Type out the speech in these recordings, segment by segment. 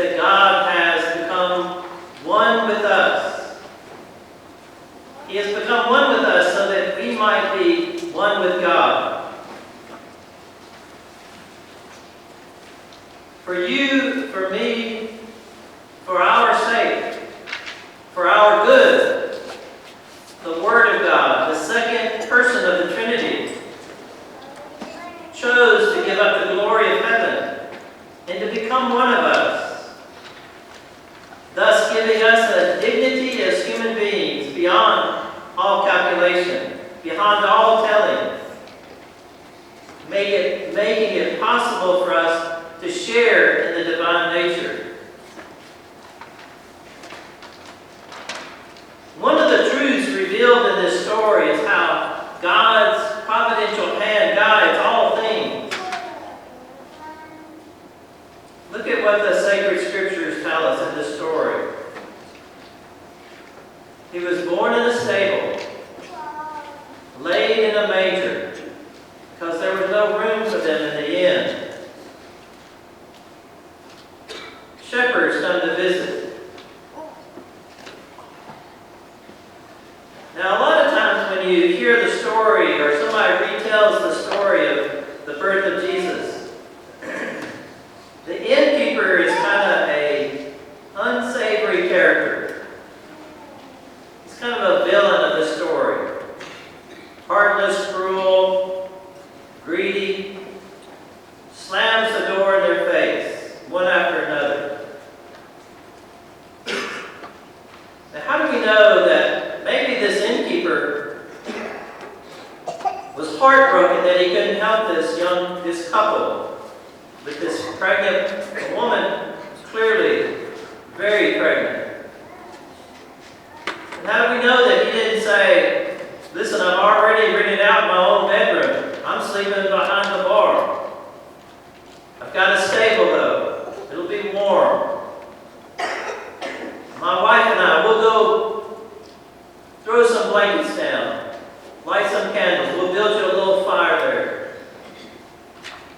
that God has become one with us. He has become one with us so that we might be one with God. For you, for me, for our sake, for our good, the Word of God, the second person of the Trinity, chose to give up the glory of heaven and to become one of us, thus giving us a dignity as human beings beyond all calculation, beyond all telling, making it possible for us to share in the divine nature. One of the truths revealed in this story is how God's providential hand guides all things. Look at what the sacred scriptures tell us in this story. He was born in a stable, laid in a manger, because there was no room for them in the inn. Shepherds come to visit. Now, a lot of times when you hear the story or somebody retells the story of the birth of Jesus, the innkeeper is kind of an unsavory character. He's kind of a villain of the story. Heartless, cruel, greedy, slams the door in their face, one after another. Now, how do we know that maybe this innkeeper was heartbroken that he couldn't help this couple with this pregnant woman, clearly very pregnant? And how do we know that he didn't say, listen, I'm already rented out my own bedroom. I'm sleeping behind the bar. I've got a stable though. It'll be warm. My wife and I will go throw some blankets down, light some candles. We'll build you a little fire there.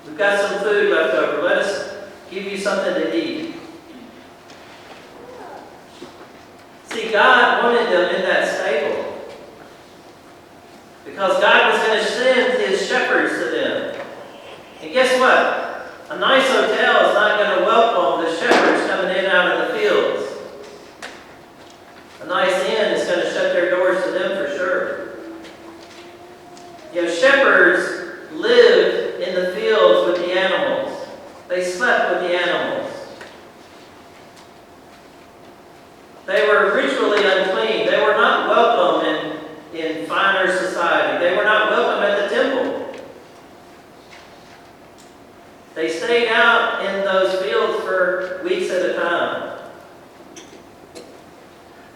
We've got some food left over. Let us give you something to eat. See, God wanted them in that stable because God was going to send His shepherds to them. And guess what? A nice hotel is not going to welcome the shepherds coming in out of the fields. A nice inn is going to shut their doors to them for sure. You know, shepherds lived in the fields with the animals. They slept with the animals. They were ritually unclean. They were not welcome in finer society. They were not welcome at the temple. They stayed out in those fields for weeks at a time.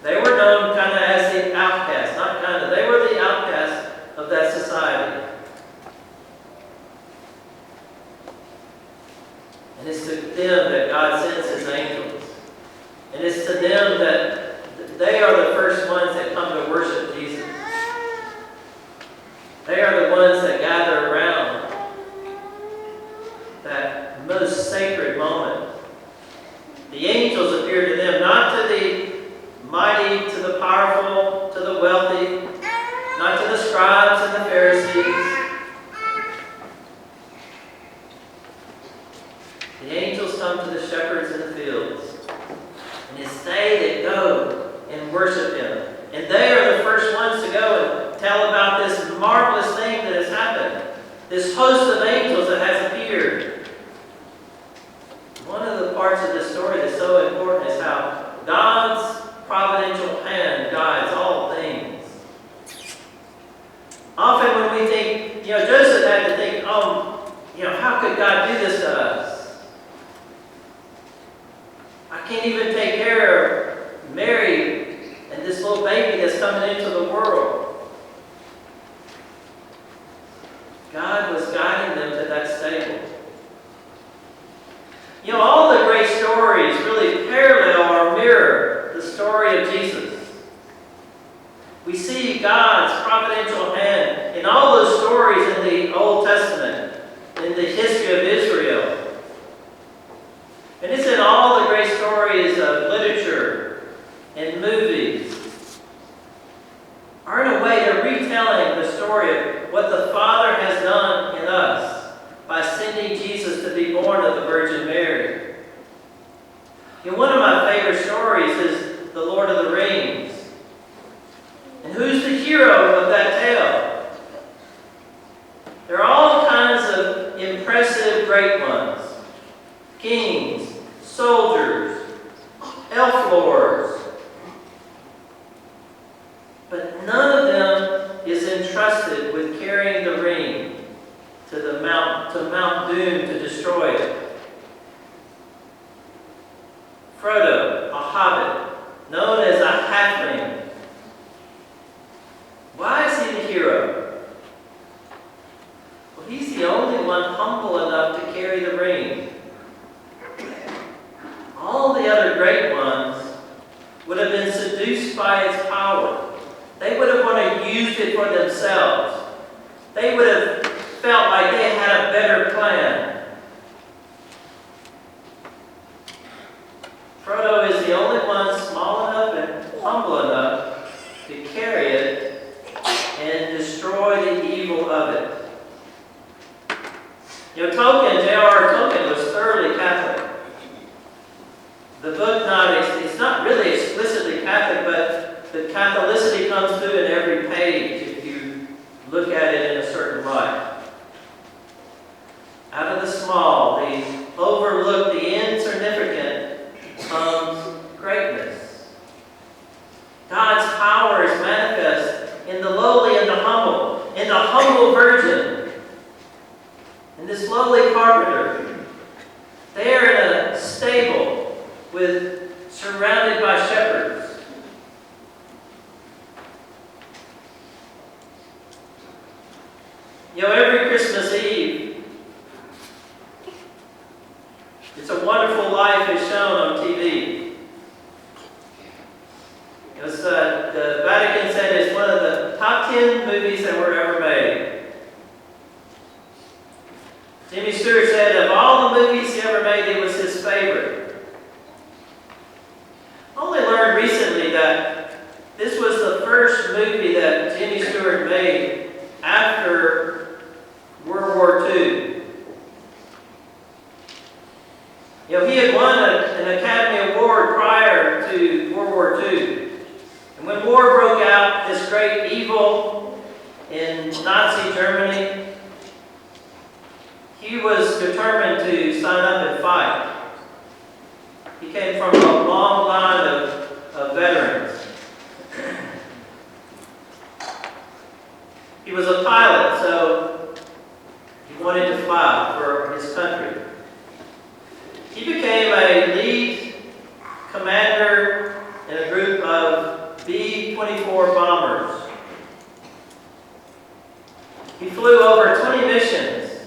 They were known kind of as the outcasts, not kind of, they were the outcasts of that society. And it's to them that God sends His angels. And it's to them that they are the first ones that come to worship Jesus. They are the ones that gather around that most sacred moment. The angels appear to them, not to the mighty, to the powerful, to the wealthy, not to the scribes and the Pharisees. The angels come to the shepherds in the fields. And it's they that go and worship Him. And they are the first ones to go and tell about this marvelous thing that has happened. This host of angels that has appeared. One of the parts of this story that's so important is how God's providential hand guides all things. Often when we think, Joseph had to think, how could God do this to us? I can't even take care of Mary and this little baby that's coming into the world. God was guiding them to that stable. All the great stories really parallel or mirror the story of Jesus. We see God's providential hand in all those stories in the Old Testament, in the history of Israel. And it's in all the great stories in movies are in a way they're retelling the story of what the Father has done in us by sending Jesus to be born of the Virgin Mary. You know, one of my favorite stories is The Lord of the Rings. And who's the hero of that tale? There are all kinds of impressive great ones. Kings, soldiers, elf lords. But none of them is entrusted with carrying the ring to Mount Doom to destroy it. Frodo, a hobbit, known as a halfling. Why is he the hero? Well, he's the only one humble enough to carry the ring. All the other great ones would have been seduced by its power. They would have wanted to use it for themselves. They would have felt like they had a better plan. Frodo is the only one small enough and humble enough to carry it and destroy the evil of it. You know, J.R.R. Tolkien was thoroughly Catholic. The book it's not really explicitly Catholic, but the Catholicity comes through in every page if you look at it in a certain light. Out of the small, the overlooked, the insignificant, comes greatness. God's power is manifest in the lowly and the humble, in the humble virgin, in this lowly carpenter. They are in a stable surrounded by shepherds. You know, every Christmas Eve, It's a Wonderful Life is shown on TV. The Vatican said it's one of the top 10 movies that were ever made. Jimmy Stewart said of all the movies he ever made, it was his favorite. I only learned recently that this was the first movie that Jimmy Stewart made after World War II. You know, he had won an Academy Award prior to World War II. And when war broke out, this great evil in Nazi Germany, he was determined to sign up and fight. He came from a long line of veterans. He was a pilot, so he wanted to fly for his country. He became a lead commander in a group of B-24 bombers. He flew over 20 missions.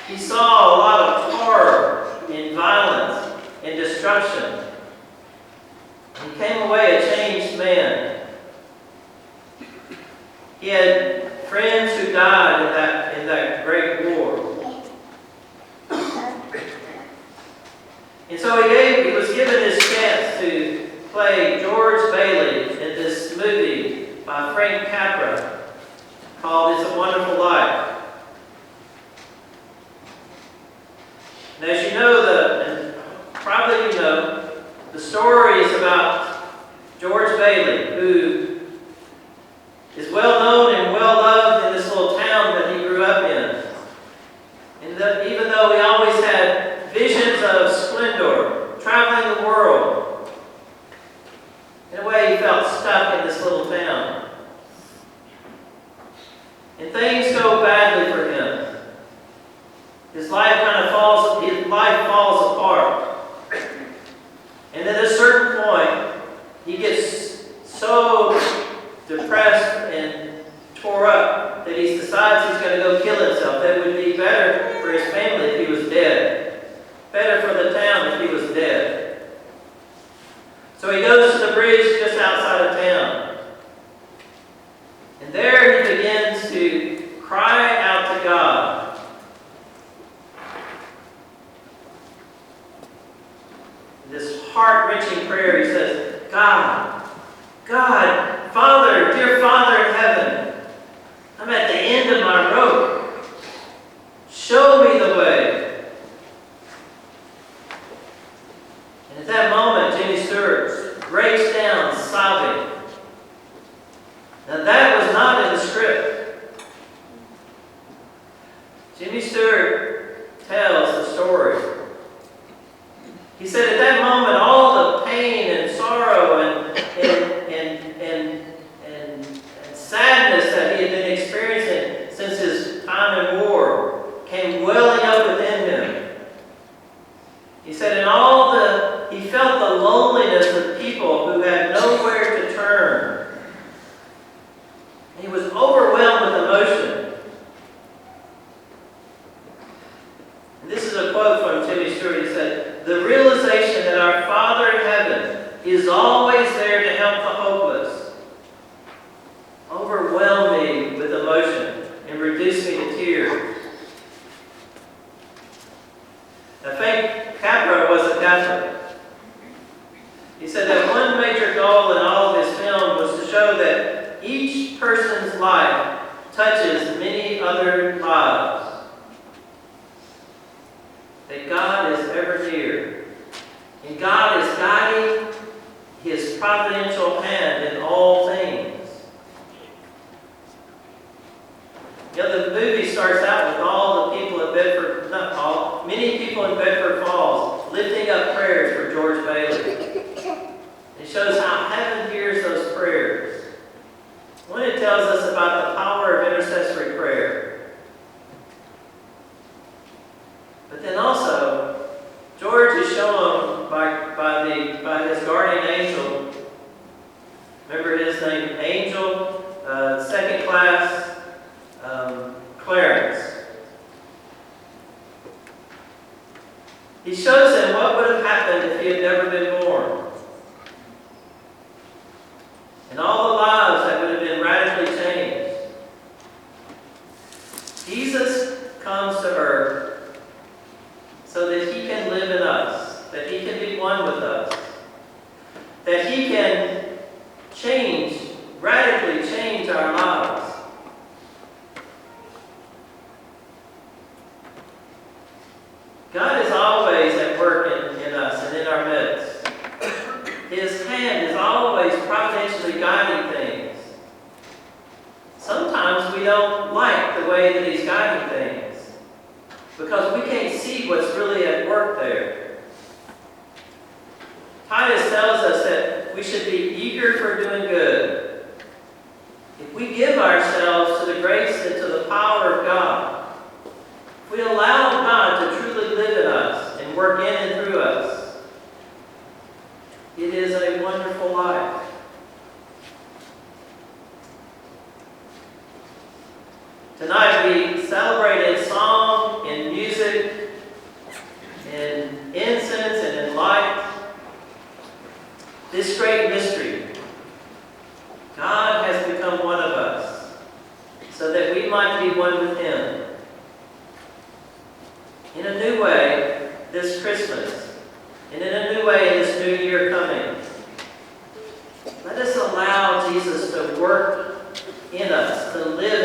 He saw a lot of horror and violence and destruction. He came away a changed man. He had friends who died in that great war. And so he was given his chance to play George Bailey in this movie by Frank Capra called It's a Wonderful Life. And as you know, and probably you know, the story is about George Bailey, who is well known and well loved in this little town that he grew up in. And that even though he always had visions of splendor, traveling the world, in a way he felt stuck in this little town. And things go badly for him. His life falls apart. And at a certain point, he gets so depressed and tore up that he decides he's going to go kill himself. That it would be better for his family if he was dead. Better for the town if he was dead. So he goes to the bridge just outside of town. And there he begins to cry out to God. this heart-wrenching prayer, he says, God, Father, dear Father in heaven, I'm at the end of my rope. Show me the way. And at that moment, Jimmy Stewart breaks down sobbing. Now that was not in the script. Jimmy Stewart tells the story. He said at that moment, all the pain and sorrow and sadness that he had been experiencing since his time in war came welling up within him. He said, he felt the loneliness of people who had nowhere to turn. He was overwhelmed with emotion. And this is a quote from Timmy Stewart. He said, "The realization that our Father in heaven is always there to help the hopeless overwhelmed me with emotion and reduced me to tears." Now, Frank Capra was a Catholic. He said that one major goal in all of his film was to show that each person's life touches many other lives. That God is ever near. And God is guiding His providential hand in all things. You know, the movie starts out with all the people in Bedford, not all, many people in Bedford Falls lifting up prayers for George Bailey. It shows how heaven hears those prayers. One, it tells us about the power of intercessory prayer. But then also, George is shown by his guardian angel. Remember his name? Angel, second class, Clarence. He shows him what would have happened if he had never been born. And all the lives that would have been radically changed. Jesus comes to earth so that He can live in us, that He can be one with us, that He can radically change our lives. God is always at work in us and in our midst. His hand is always providentially guiding things. Sometimes we don't like the way that He's guiding things because we can't see what's really at work there. Titus tells us that we should be eager for doing good. If we give ourselves to the grace and to the power of God, if we allow God to truly live in us and work in and through us, it is a wonderful life. Tonight we celebrated song and music and incense and in light this great mystery. God has become one of us so that we might be one with Him. In a new way this Christmas, and in a new way in this new year coming, let us allow Jesus to work in us, to live